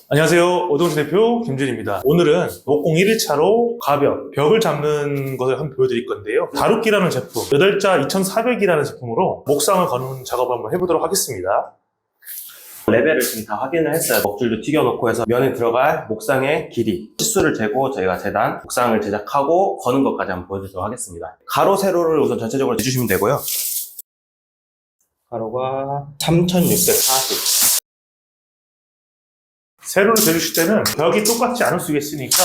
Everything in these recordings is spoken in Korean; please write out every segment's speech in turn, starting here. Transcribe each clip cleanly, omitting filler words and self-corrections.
안녕하세요. 오동진 대표 김준입니다. 오늘은 목공 1일차로 가벽, 벽을 잡는 것을 한번 보여드릴 건데요. 다루기라는 제품, 8자 2400이라는 제품으로 목상을 거는 작업을 한번 해보도록 하겠습니다. 레벨을 지금 다 확인을 했어요. 목줄도 튀겨놓고 해서 면에 들어갈 목상의 길이, 치수를 재고 저희가 재단, 목상을 제작하고 거는 것까지 한번 보여드리도록 하겠습니다. 가로, 세로를 우선 전체적으로 해주시면 되고요. 가로가 3640. 세로를 재주실 때는 벽이 똑같지 않을 수 있으니까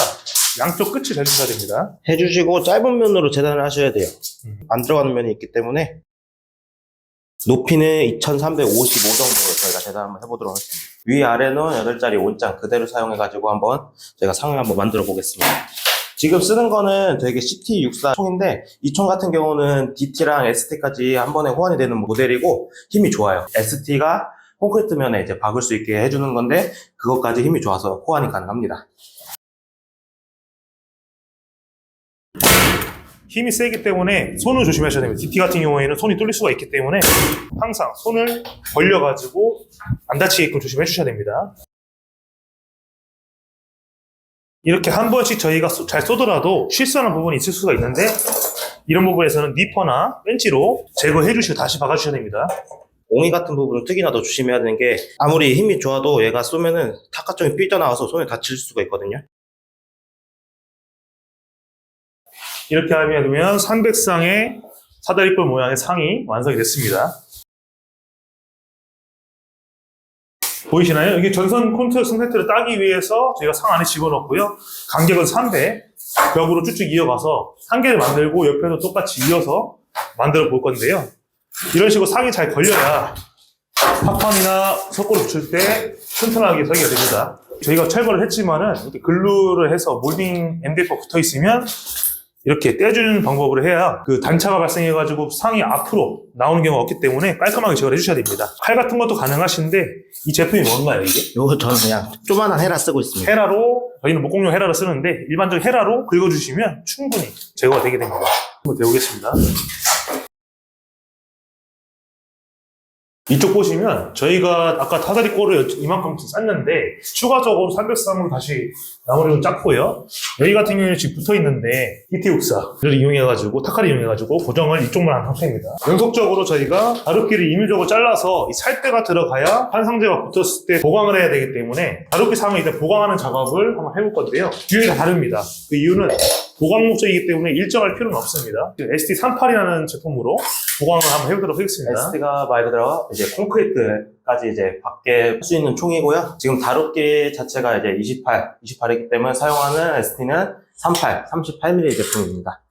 양쪽 끝을 재주셔야 됩니다. 해주시고 짧은 면으로 재단을 하셔야 돼요. 안 들어가는 면이 있기 때문에 높이는 2355 정도로 저희가 재단 한번 해보도록 하겠습니다. 위아래는 8자리 온장 그대로 사용해가지고 한번 저희가 상을 한번 만들어 보겠습니다. 지금 쓰는 거는 되게 CT64 총인데 이 총 같은 경우는 DT랑 ST까지 한 번에 호환이 되는 모델이고 힘이 좋아요. ST가 콘크리트 면에 이제 박을 수 있게 해주는 건데 그것까지 힘이 좋아서 호환이 가능합니다. 힘이 세기 때문에 손을 조심하셔야 됩니다. DT 같은 경우에는 손이 뚫릴 수가 있기 때문에 항상 손을 벌려가지고 안 다치게끔 조심해 주셔야 됩니다. 이렇게 한 번씩 저희가 잘 쏘더라도 실수하는 부분이 있을 수가 있는데 이런 부분에서는 니퍼나 벤치로 제거해 주시고 다시 박아주셔야 됩니다. 옹이 같은 부분은 특히나 더 조심해야 되는 게 아무리 힘이 좋아도 얘가 쏘면은 탁가 쪽이 삐져나와서 손에 다칠 수가 있거든요. 이렇게 하면 300상의 사다리꼴 모양의 상이 완성이 됐습니다. 보이시나요? 이게 전선 콘센트를 따기 위해서 저희가 상 안에 집어넣고요. 간격은 300, 벽으로 쭉쭉 이어가서 한 개를 만들고 옆에도 똑같이 이어서 만들어 볼 건데요. 이런 식으로 상이 잘 걸려야 합판이나 석고를 붙일 때 튼튼하게 설계가 됩니다. 저희가 철거를 했지만은 이렇게 글루를 해서 몰딩 MDF가 붙어 있으면 이렇게 떼주는 방법으로 해야 그 단차가 발생해가지고 상이 앞으로 나오는 경우가 없기 때문에 깔끔하게 제거를 해주셔야 됩니다. 칼 같은 것도 가능하신데 이 제품이 뭔가요 이게? 요거 저는 그냥 조만한 헤라 쓰고 있습니다. 헤라로, 저희는 목공용 헤라를 쓰는데 일반적인 헤라로 긁어주시면 충분히 제거가 되게 됩니다. 한번 데우겠습니다. 이쪽 보시면 저희가 아까 타다리꼴을 이만큼 쌌는데 추가적으로 303으로 다시 나무를 짰고요. 여기 같은 경우에는 지금 붙어있는데 DT64를 이용해가지고 타카를 이용해가지고 고정을 이쪽만 한 상태입니다. 연속적으로 저희가 다루기를 임의적으로 잘라서 이 살대가 들어가야 판상제가 붙었을 때 보강을 해야 되기 때문에 다루기 상을 일단 보강하는 작업을 한번 해볼 건데요. 뷰이 다 다릅니다. 그 이유는 보강 목적이기 때문에 일정할 필요는 없습니다. ST38이라는 제품으로 보강을 한번 해보도록 하겠습니다. ST가 말 그대로 이제 콘크리트까지 이제 밖에 할 수 있는 총이고요. 지금 다루기 자체가 이제 28이기 때문에 사용하는 ST는 38mm 제품입니다.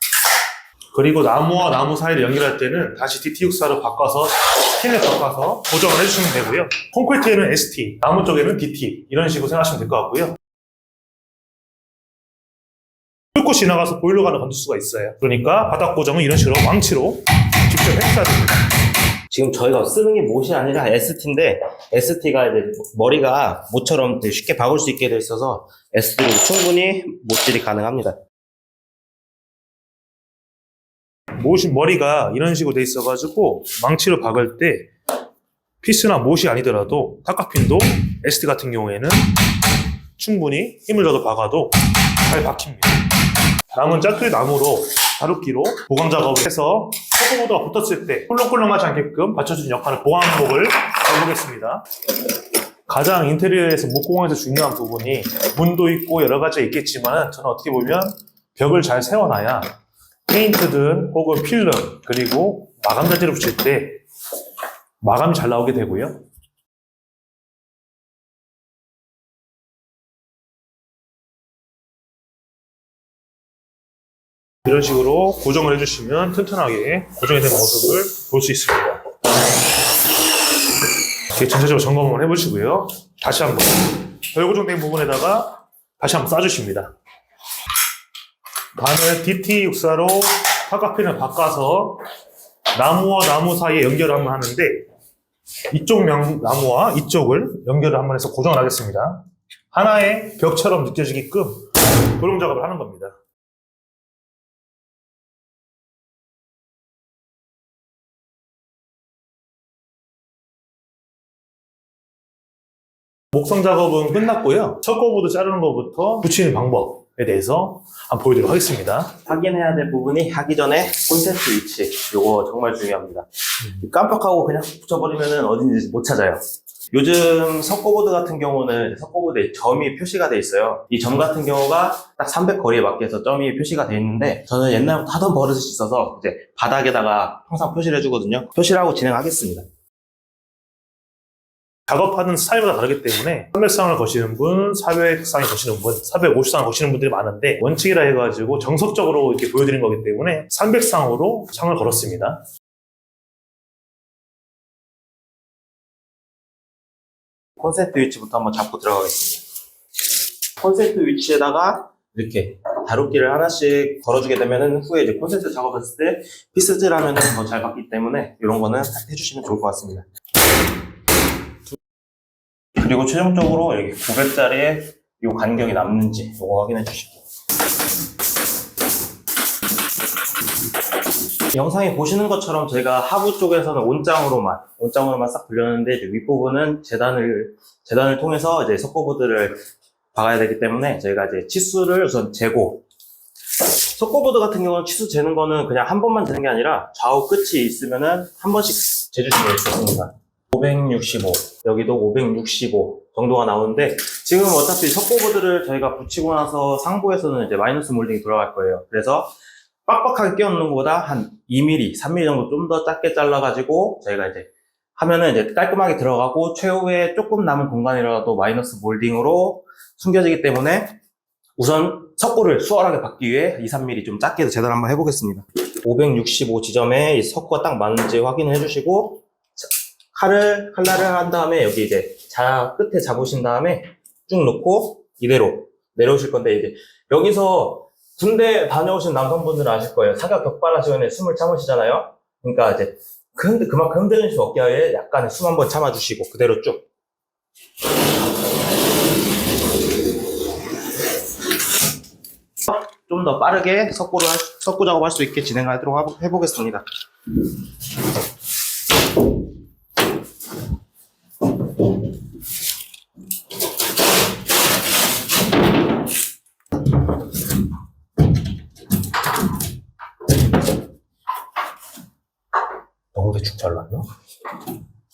그리고 나무와 나무 사이를 연결할 때는 다시 DT64로 바꿔서 핀을 바꿔서 고정을 해주시면 되고요. 콘크리트에는 ST, 나무 쪽에는 DT 이런 식으로 생각하시면 될 것 같고요. 뚫고 지나가서 보일러관을 건들 수가 있어요. 그러니까 바닥 고정은 이런 식으로 망치로 직접 해주셔야 됩니다. 지금 저희가 쓰는 게 못이 아니라 ST인데 ST가 이제 머리가 못처럼 쉽게 박을 수 있게 돼 있어서 ST로 충분히 못질이 가능합니다. 못이 머리가 이런 식으로 돼 있어가지고 망치로 박을 때 피스나 못이 아니더라도 타카핀도 ST 같은 경우에는 충분히 힘을 줘도 박아도 잘 박힙니다. 남은 짜투리 나무로 다루기로 보강 작업을 해서 석고보드가 붙었을 때 꿀렁꿀렁하지 않게끔 받쳐주는 역할을 보강목을 해보겠습니다. 가장 인테리어에서 목공에서 중요한 부분이 문도 있고 여러 가지가 있겠지만 저는 어떻게 보면 벽을 잘 세워놔야 페인트든 혹은 필름 그리고 마감 자재를 붙일 때 마감이 잘 나오게 되고요. 이런 식으로 고정을 해주시면 튼튼하게 고정이 된 모습을 볼 수 있습니다. 이렇게 전체적으로 점검을 해보시고요. 다시 한번 덜 고정된 부분에다가 다시 한번 싸주십니다. 반을 DT64로 타카핀을 바꿔서 나무와 나무 사이에 연결을 한번 하는데 이쪽 나무와 이쪽을 연결을 한번 해서 고정을 하겠습니다. 하나의 벽처럼 느껴지게끔 고정 작업을 하는 겁니다. 목성 작업은 끝났고요. 석고보드 자르는 것부터 붙이는 방법에 대해서 한번 보여드리도록 하겠습니다. 확인해야 될 부분이 하기 전에 콘센트 위치. 요거 정말 중요합니다. 깜빡하고 그냥 붙여버리면 어딘지 못 찾아요. 요즘 석고보드 같은 경우는 석고보드에 점이 표시가 돼 있어요. 이 점 같은 경우가 딱 300 거리에 맞게서 점이 표시가 돼 있는데 저는 옛날부터 하던 버릇이 있어서 이제 바닥에다가 항상 표시를 해주거든요. 표시를 하고 진행하겠습니다. 작업하는 스타일마다 다르기 때문에 300쌍을 거시는 분, 400쌍을 거시는 분, 450쌍을 거시는 분들이 많은데 원칙이라 해가지고 정석적으로 이렇게 보여드린 거기 때문에 300쌍으로 창을 걸었습니다. 콘센트 위치부터 한번 잡고 들어가겠습니다. 콘센트 위치에다가 이렇게 다루기를 하나씩 걸어주게 되면은 후에 이제 콘센트 작업했을 때 피스질하면은 더 잘 받기 때문에 이런 거는 해주시면 좋을 것 같습니다. 그리고 최종적으로 여기 900짜리에 이 간격이 남는지 이거 확인해 주시고 영상에 보시는 것처럼 저희가 하부 쪽에서는 온장으로만 싹 돌렸는데 이제 윗부분은 재단을 통해서 이제 석고보드를 박아야 되기 때문에 저희가 이제 치수를 우선 재고 석고보드 같은 경우는 치수 재는 거는 그냥 한 번만 재는 게 아니라 좌우 끝이 있으면은 한 번씩 재주시면 좋습니다. 565 여기도 565 정도가 나오는데 지금 어차피 석고보드를 저희가 붙이고 나서 상부에서는 이제 마이너스 몰딩이 돌아갈 거예요. 그래서 빡빡하게 끼워놓는 것보다 한 2mm, 3mm 정도 좀 더 작게 잘라가지고 저희가 이제 하면은 이제 깔끔하게 들어가고 최후에 조금 남은 공간이라도 마이너스 몰딩으로 숨겨지기 때문에 우선 석고를 수월하게 받기 위해 2, 3mm 좀 작게 재단 한번 해보겠습니다. 565 지점에 이 석고가 딱 맞는지 확인해 주시고 칼날을 한 다음에 여기 이제 끝에 잡으신 다음에 쭉 놓고 이대로 내려오실 건데 이제 여기서 군대 다녀오신 남성분들은 아실 거예요. 사격 격발하시거나 숨을 참으시잖아요. 그러니까 이제 그만큼 흔들릴 수 없게 하여 약간의 숨 한번 참아주시고 그대로 쭉. 좀 더 빠르게 석고 작업할 수 있게 진행하도록 해보겠습니다. 너무 대충 잘랐나?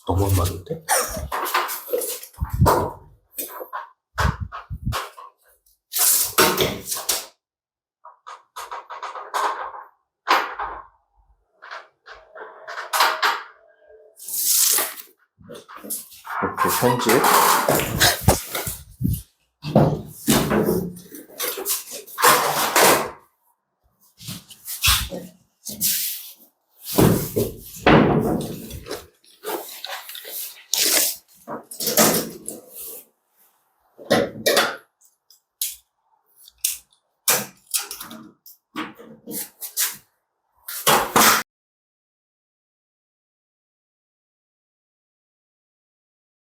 너무 안 맞는데? 이렇게 편집